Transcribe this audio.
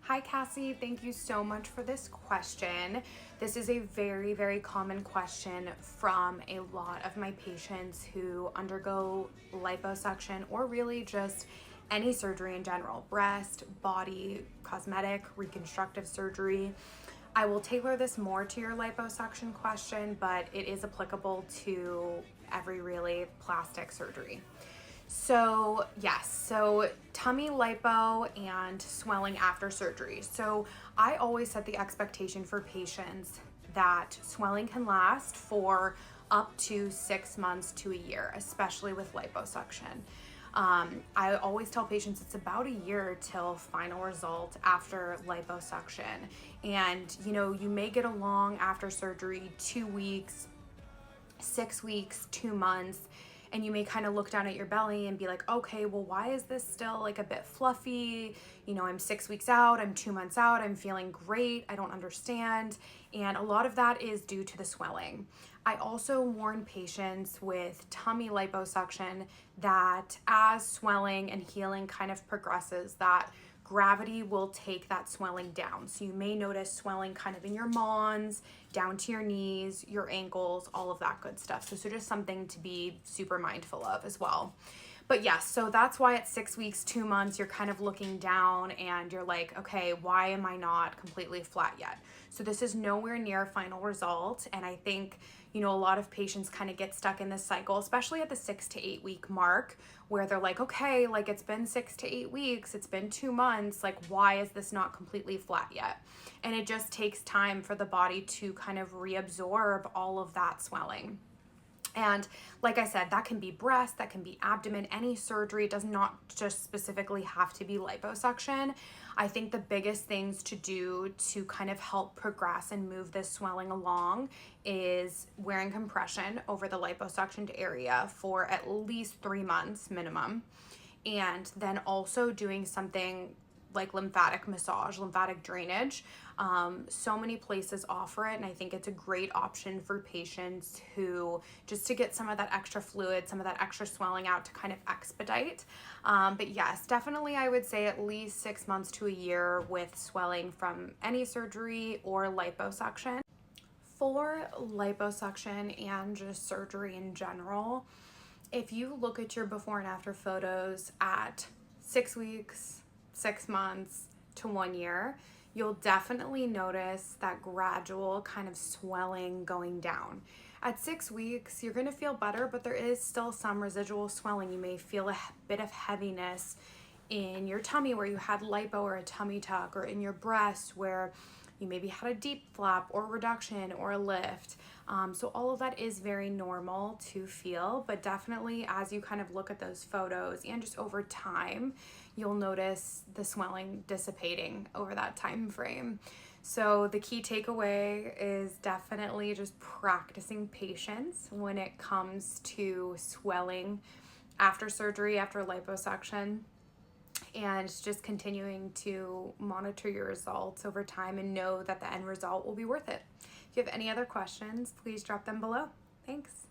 Hi Cassie, thank you so much for this question. This is a very, very common question from a lot of my patients who undergo liposuction or really just any surgery in general, breast, body, cosmetic, reconstructive surgery. I will tailor this more to your liposuction question, but it is applicable to every really plastic surgery. So yes, so tummy lipo and swelling after surgery. So I always set the expectation for patients that swelling can last for up to 6 months to a year, especially with liposuction. I always tell patients it's about a year till final result after liposuction. And you may get along after surgery 2 weeks, 6 weeks, 2 months, and you may kind of look down at your belly and be like, okay, well, why is this still like a bit fluffy? I'm 6 weeks out, I'm 2 months out, I'm feeling great, I don't understand. And a lot of that is due to the swelling. I also warn patients with tummy liposuction that as swelling and healing kind of progresses, that gravity will take that swelling down. So you may notice swelling kind of in your mons, down to your knees, your ankles, all of that good stuff. So just something to be super mindful of as well. But yes, so that's why at 6 weeks, 2 months, you're kind of looking down and you're like, okay, why am I not completely flat yet? So this is nowhere near final result. And I think, a lot of patients kind of get stuck in this cycle, especially at the 6 to 8 week mark, where they're like, okay, like it's been 6 to 8 weeks, it's been 2 months, like why is this not completely flat yet? And it just takes time for the body to kind of reabsorb all of that swelling. And like I said, that can be breast, that can be abdomen, any surgery. It does not just specifically have to be liposuction. I think the biggest things to do to kind of help progress and move this swelling along is wearing compression over the liposuctioned area for at least 3 months minimum. And then also doing something like lymphatic massage, lymphatic drainage. So many places offer it, and I think it's a great option for patients who just to get some of that extra fluid, some of that extra swelling out to kind of expedite. But yes, definitely I would say at least 6 months to a year with swelling from any surgery or liposuction. For liposuction and just surgery in general, if you look at your before and after photos at 6 weeks, 6 months to 1 year, you'll definitely notice that gradual kind of swelling going down. At 6 weeks, you're gonna feel better, but there is still some residual swelling. You may feel a bit of heaviness in your tummy where you had lipo or a tummy tuck, or in your breast where you maybe had a deep flap or reduction or a lift. So all of that is very normal to feel, but definitely as you kind of look at those photos and just over time, you'll notice the swelling dissipating over that time frame. So the key takeaway is definitely just practicing patience when it comes to swelling after surgery, after liposuction, and just continuing to monitor your results over time and know that the end result will be worth it. If you have any other questions, please drop them below. Thanks.